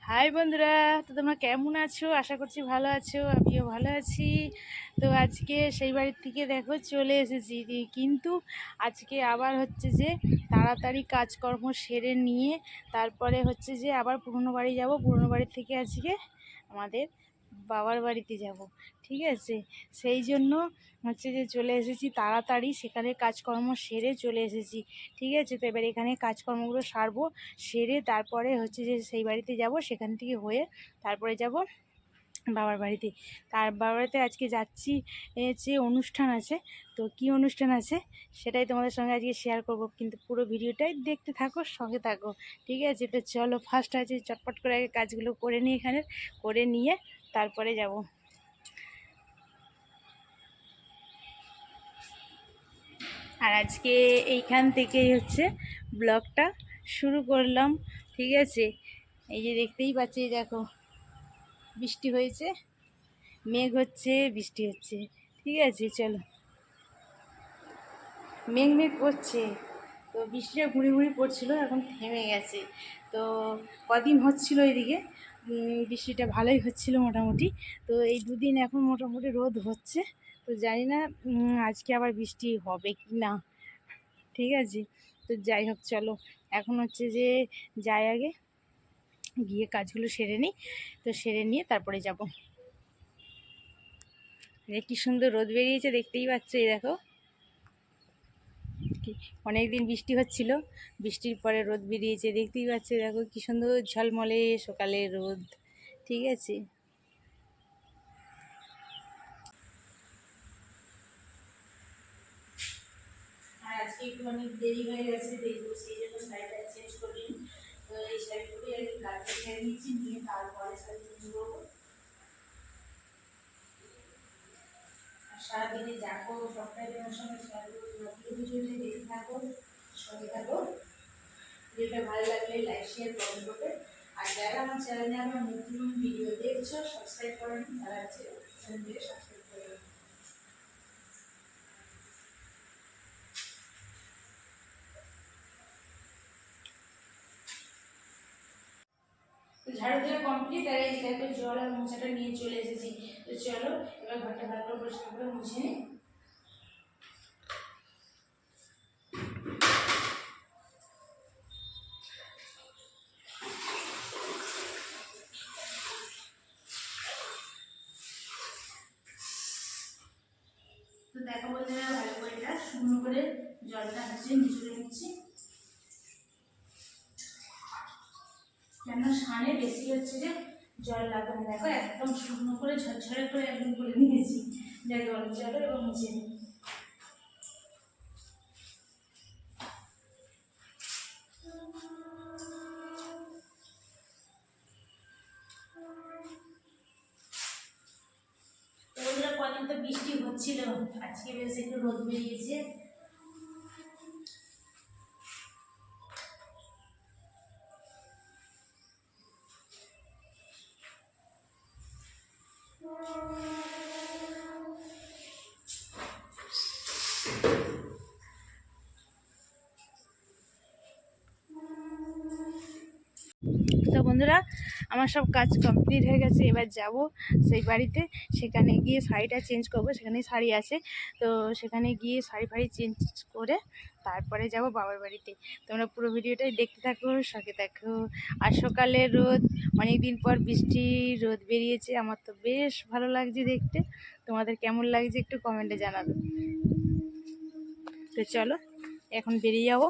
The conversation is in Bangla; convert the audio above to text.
হাই বন্ধুরা, তো তোমরা কেমন আছো? আশা করছি ভালো আছো, আমিও ভালো আছি। তো আজকে সেই বাড়ির থেকে দেখো চলে এসেছি, কিন্তু আজকে আবার হচ্ছে যে তাড়াতাড়ি কাজকর্ম সেরে নিয়ে তারপরে হচ্ছে যে আবার পুরনো বাড়ি যাব। পুরনো বাড়ির থেকে আজকে আমাদের বাবার বাড়িতে যাব, ঠিক আছে? সেই জন্য হচ্ছে যে চলে এসেছি তাড়াতাড়ি, সেখানে কাজকর্ম সেরে চলে এসেছি, ঠিক আছে? তো এবার এখানে কাজকর্মগুলো সারবো, সেরে তারপরে হচ্ছে যে সেই বাড়িতে যাব, সেখান থেকে হয়ে তারপরে যাব বাবার বাড়িতে। তার বাবার বাড়িতে আজকে যাচ্ছি, যে অনুষ্ঠান আছে। তো কি অনুষ্ঠান আছে সেটাই তোমাদের সঙ্গে আজকে শেয়ার করব, কিন্তু পুরো ভিডিওটাই দেখতে থাকো, সঙ্গে থাকো, ঠিক আছে? তো চলো, ফার্স্ট আছে চটপট করে আগে কাজগুলো করে নিই, এখানে করে নিয়ে তারপরে যাব। আর আজকে এইখান থেকেই হচ্ছে ব্লগটা শুরু করলাম, ঠিক আছে? এই যে দেখতেই পাচ্ছি, দেখো বৃষ্টি হয়েছে, মেঘ হচ্ছে, বৃষ্টি হচ্ছে, ঠিক আছে? চলো, মেঘ মেঘ করছে, তো বৃষ্টিটা গুঁড়ি গুঁড়ি পড়ছিল, এখন থেমে গেছে। তো কদিন হচ্ছিল এদিকে বৃষ্টিটা ভালোই হচ্ছিল মোটামুটি। তো এই দুদিন এখন মোটামুটি রোদ হচ্ছে। তো জানি না আজকে আবার বৃষ্টি হবে কি না, ঠিক আছে? তো যাই হোক, চলো এখন হচ্ছে যে যাই, আগে গিয়ে কাজগুলো সেরে নিই। তো সেরে নিয়ে তারপরে যাব। কি সুন্দর রোদ বেরিয়েছে, দেখতেই পাচ্ছ, এই দেখো। অনেক দিন বৃষ্টি হচ্ছিল, বৃষ্টির পরে রোদ বেরিয়েছে, দেখতেই পাচ্ছ, দেখো কি সুন্দর ঝলমলে সকালে রোদ, ঠিক আছে? আর আজকে একটু অনেক দেরি হয়ে গেছে, দেখবো সেই জন্য শাড়িটা চেঞ্জ করি। তো এই শাড়িগুলি আর কি কালকে ছেড়ে নিচ্ছি, নিয়ে তারপরে শাড়ি চেঞ্জ করবো। আর সারাদিনে যা করবো সবটাই তোমার সঙ্গে শেয়ার করবো, ভিডিওটি দেখতে থাকো, সঙ্গে থাকো। ভিডিওটা ভালো লাগলে লাইক শেয়ার কমেন্ট করবে। আর যারা আমার চ্যানেলে আমার নতুন ভিডিও দেখছো সাবস্ক্রাইব করেন, তারা হচ্ছে চ্যানেলটিকে সাবস্ক্রাইব করবেন। তো ঝাড়ু দেওয়া কমপ্লিট, আর এই দেখো জল আর মোছাটা নিয়ে চলে এসেছি। তো চলো এবার ঘরটা ভালো করে পরিষ্কার করে মুছে নিই। তো দেখো বন্ধুরা, ভালো করে এটা শুকনো করে জলটা হচ্ছে নিচড়ে নিচ্ছি, কেন সানে বেশি হচ্ছে যে জল লাগবে না। দেখো একদম শুকনো করে ঝরঝরে করে একদম করে নিয়েছি। দেখো চলো এবং মুছে নিই। তো বন্ধুরা, কদিন তো বৃষ্টি হচ্ছিল, আজকে বেশ একটু রোদ বেরিয়েছে। তো বন্ধুরা, আমার সব কাজ কমপ্লিট হয়ে গেছে, এবার যাব সেই বাড়িতে। সেখানে গিয়ে শাড়িটা চেঞ্জ করবো, সেখানেই শাড়ি আছে। তো সেখানে গিয়ে শাড়ি ফাড়ি চেঞ্জ করে তারপরে যাব বাবার বাড়িতে। তোমরা পুরো ভিডিওটাই দেখতে থাকো, সঙ্গে দেখো। আর সকালে রোদ, অনেক দিন পর বৃষ্টি রোদ বেরিয়েছে, আমার তো বেশ ভালো লাগছে দেখতে। তোমাদের কেমন লাগছে একটু কমেন্টে জানাবে। তো চলো এখন বেরিয়ে যাবো।